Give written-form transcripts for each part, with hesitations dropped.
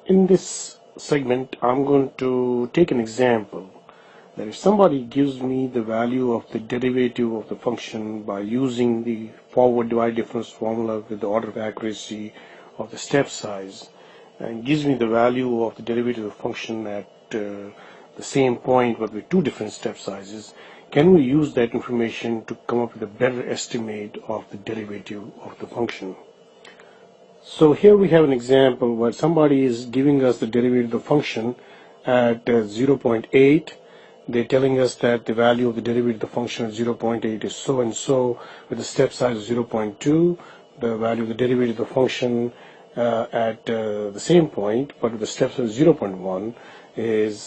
In this segment, I'm going to take an example that if somebody gives me the value of the derivative of the function by using the forward divide difference formula with the order of accuracy of the step size, and gives me the value of the derivative of the function at the same point but with two different step sizes, can we use that information to come up with a better estimate of the derivative of the function? So here we have an example where somebody is giving us the derivative of the function at 0.8. They're telling us that the value of the derivative of the function at 0.8 is so and so with a step size of 0.2. The value of the derivative of the function at the same point but with a step size of 0.1 is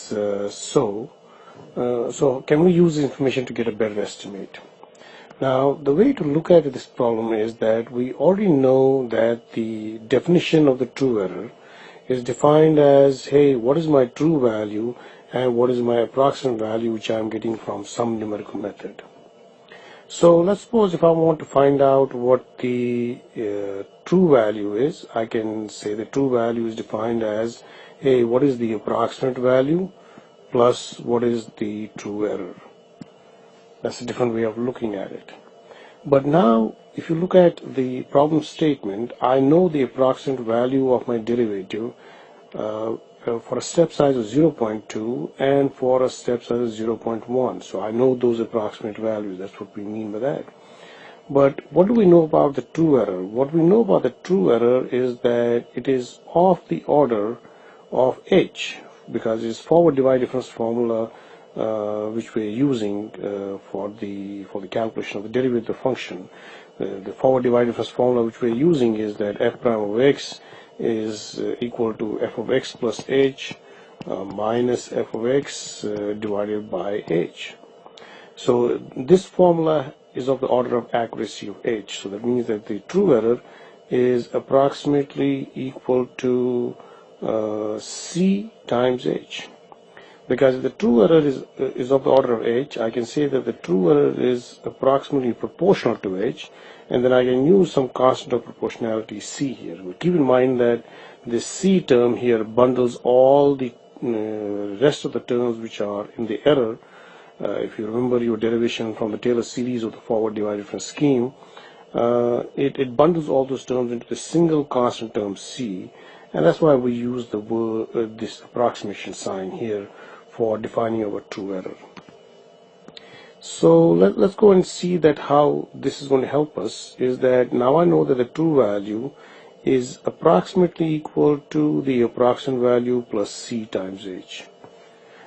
so. So can we use this information to get a better estimate? Now, the way to look at this problem is that we already know that the definition of the true error is defined as, hey, what is my true value and what is my approximate value which I am getting from some numerical method. So let's suppose if I want to find out what the true value is, I can say the true value is defined as, hey, what is the approximate value plus what is the true error. That's a different way of looking at it. But now, if you look at the problem statement, I know the approximate value of my derivative for a step size of 0.2 and for a step size of 0.1. So I know those approximate values. That's what we mean by that. But what do we know about the true error? What we know about the true error is that it is of the order of h, because it's forward divide difference formula which we're using for the calculation of the derivative of the function. The forward divide difference formula which we're using is that f prime of x is equal to f of x plus h minus f of x divided by h. So this formula is of the order of accuracy of h. So that means that the true error is approximately equal to c times h. Because if the true error is of the order of h, I can say that the true error is approximately proportional to h, and then I can use some constant of proportionality c here. But keep in mind that this c term here bundles all the rest of the terms which are in the error. If you remember your derivation from the Taylor series of the forward divide difference scheme, it bundles all those terms into the single constant term c, and that's why we use the word, this approximation sign here for defining our true error. So let's go and see that how this is going to help us. Is that now I know that the true value is approximately equal to the approximate value plus c times h.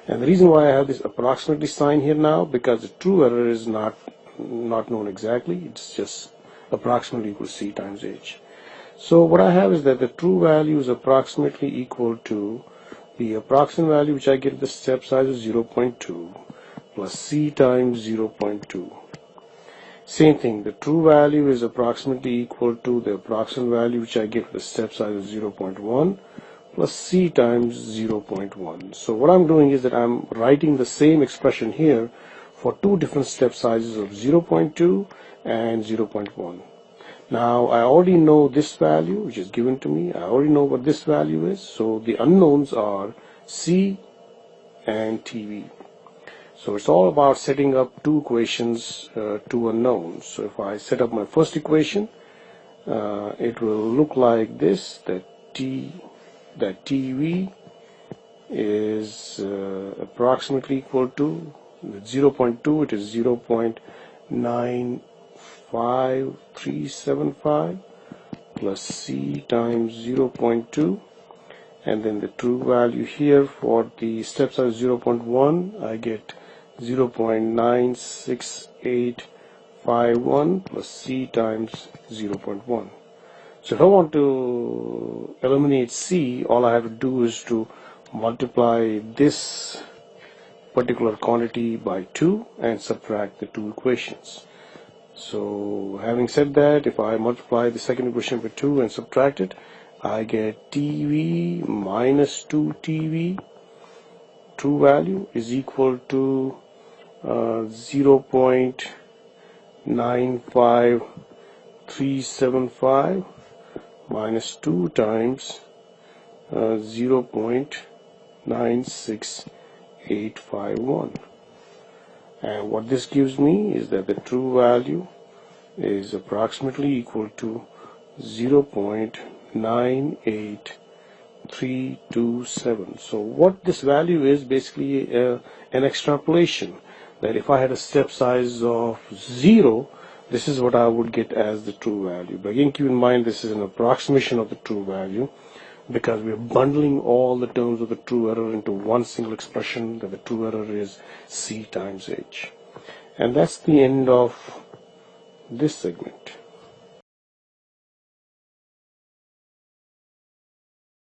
And the reason why I have this approximately sign here now, because the true error is not known exactly. It's just approximately equal to c times h. So what I have is that the true value is approximately equal to the approximate value which I get at the step size of 0.2 plus c times 0.2. Same thing, the true value is approximately equal to the approximate value which I get at the step size of 0.1 plus c times 0.1. So what I'm doing is that I'm writing the same expression here for two different step sizes of 0.2 and 0.1. Now I already know this value which is given to me. I already know what this value is. So the unknowns are c and tv. So it's all about setting up two equations, two unknowns. So if I set up my first equation, it will look like this, that tv is approximately equal to, with 0.2 it is 0.95375 plus c times 0.2, and then the true value here for the step size 0.1 I get 0.96851 plus c times 0.1. So if I want to eliminate c, all I have to do is to multiply this particular quantity by 2 and subtract the two equations. So having said that, if I multiply the second equation by 2 and subtract it, I get tv minus 2tv true value is equal to 0.95375 minus 2 times 0.96851. And what this gives me is that the true value is approximately equal to 0.98327. So what this value is basically an extrapolation, that if I had a step size of 0, this is what I would get as the true value. But again, keep in mind this is an approximation of the true value, because we're bundling all the terms of the true error into one single expression, that the true error is C times H. And that's the end of this segment.